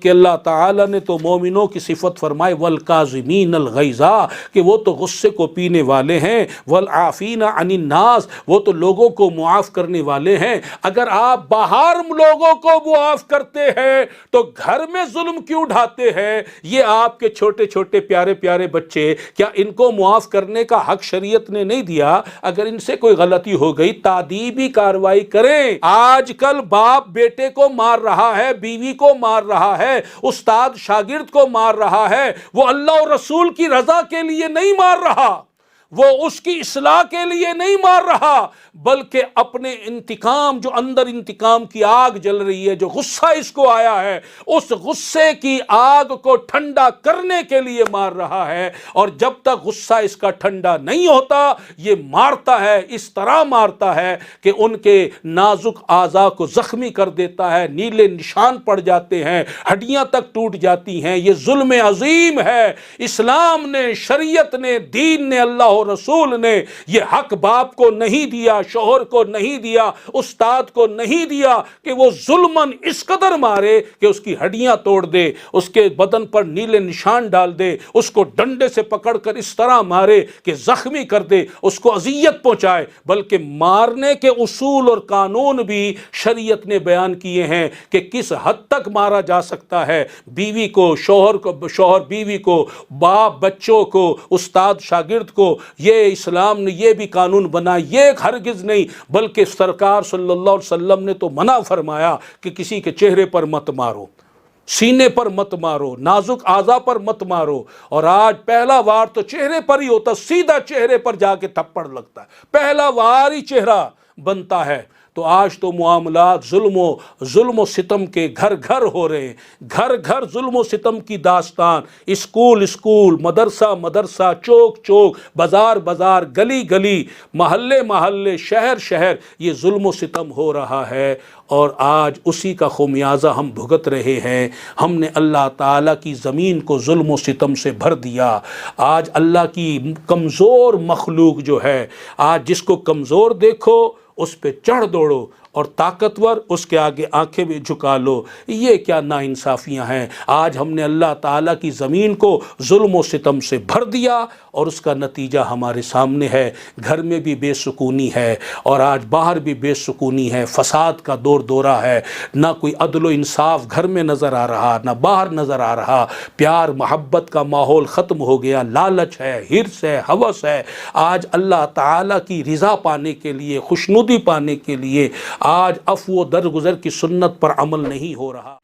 کہ اللہ تعالیٰ نے تو مومنوں کی صفت فرمائے والکاظمین الغیظ، کہ وہ تو غصے کو پینے والے ہیں، والعافین عن الناس، وہ تو لوگوں کو معاف کرنے والے ہیں۔ اگر آپ باہر لوگوں کو معاف کرتے ہیں تو گھر میں ظلم کیوں ڈھاتے ہیں؟ یہ آپ کے چھوٹے چھوٹے پیارے پیارے بچے، کیا ان کو معاف کرنے کا حق شریعت نے نہیں دیا؟ اگر ان سے کوئی غلطی ہو گئی تادیبی کارروائی کریں۔ آج کل باپ بیٹے کو مار رہا ہے، بیوی کو مار رہا ہے، استاد شاگرد کو مار رہا ہے، وہ اللہ اور رسول کی رضا کے لیے نہیں مار رہا، وہ اس کی اصلاح کے لیے نہیں مار رہا، بلکہ اپنے انتقام، جو اندر انتقام کی آگ جل رہی ہے، جو غصہ اس کو آیا ہے، اس غصے کی آگ کو ٹھنڈا کرنے کے لیے مار رہا ہے۔ اور جب تک غصہ اس کا ٹھنڈا نہیں ہوتا یہ مارتا ہے، اس طرح مارتا ہے کہ ان کے نازک اعضاء کو زخمی کر دیتا ہے، نیلے نشان پڑ جاتے ہیں، ہڈیاں تک ٹوٹ جاتی ہیں۔ یہ ظلم عظیم ہے۔ اسلام نے، شریعت نے، دین نے، اللہ اور رسول نے یہ حق باپ کو نہیں دیا، شوہر کو نہیں دیا، استاد کو نہیں دیا کہ وہ ظلماً اس قدر مارے کہ اس کی ہڈیاں توڑ دے، اس کے بدن پر نیلے نشان ڈال دے، اس کو ڈنڈے سے پکڑ کر اس طرح مارے کہ زخمی کر دے، اس کو اذیت پہنچائے۔ بلکہ مارنے کے اصول اور قانون بھی شریعت نے بیان کیے ہیں کہ کس حد تک مارا جا سکتا ہے، بیوی کو، شوہر بیوی کو، باپ بچوں کو، استاد شاگرد کو۔ یہ اسلام نے یہ بھی قانون بنا، یہ ہرگز نہیں، بلکہ سرکار صلی اللہ علیہ وسلم نے تو منع فرمایا کہ کسی کے چہرے پر مت مارو، سینے پر مت مارو، نازک اعضاء پر مت مارو۔ اور آج پہلا وار تو چہرے پر ہی ہوتا، سیدھا چہرے پر جا کے تھپڑ لگتا ہے، پہلا وار ہی چہرہ بنتا ہے۔ تو آج تو معاملات ظلم و ستم کے گھر گھر ہو رہے ہیں، گھر گھر ظلم و ستم کی داستان، اسکول مدرسہ، چوک چوک، بازار بازار، گلی گلی، محلے شہر یہ ظلم و ستم ہو رہا ہے۔ اور آج اسی کا خمیازہ ہم بھگت رہے ہیں۔ ہم نے اللہ تعالیٰ کی زمین کو ظلم و ستم سے بھر دیا۔ آج اللہ کی کمزور مخلوق جو ہے، آج جس کو کمزور دیکھو اس پہ چڑھ دوڑو، اور طاقتور اس کے آگے آنکھیں بھی جھکا لو۔ یہ کیا ناانصافیاں ہیں۔ آج ہم نے اللہ تعالیٰ کی زمین کو ظلم و ستم سے بھر دیا، اور اس کا نتیجہ ہمارے سامنے ہے۔ گھر میں بھی بے سکونی ہے، اور آج باہر بھی بے سکونی ہے، فساد کا دورہ ہے۔ نہ کوئی عدل و انصاف گھر میں نظر آ رہا، نہ باہر نظر آ رہا۔ پیار محبت کا ماحول ختم ہو گیا، لالچ ہے، حرص ہے، ہوس ہے۔ آج اللہ تعالیٰ کی رضا پانے کے لیے، خوشنودی پانے کے لیے آج عفو و درگزر کی سنت پر عمل نہیں ہو رہا۔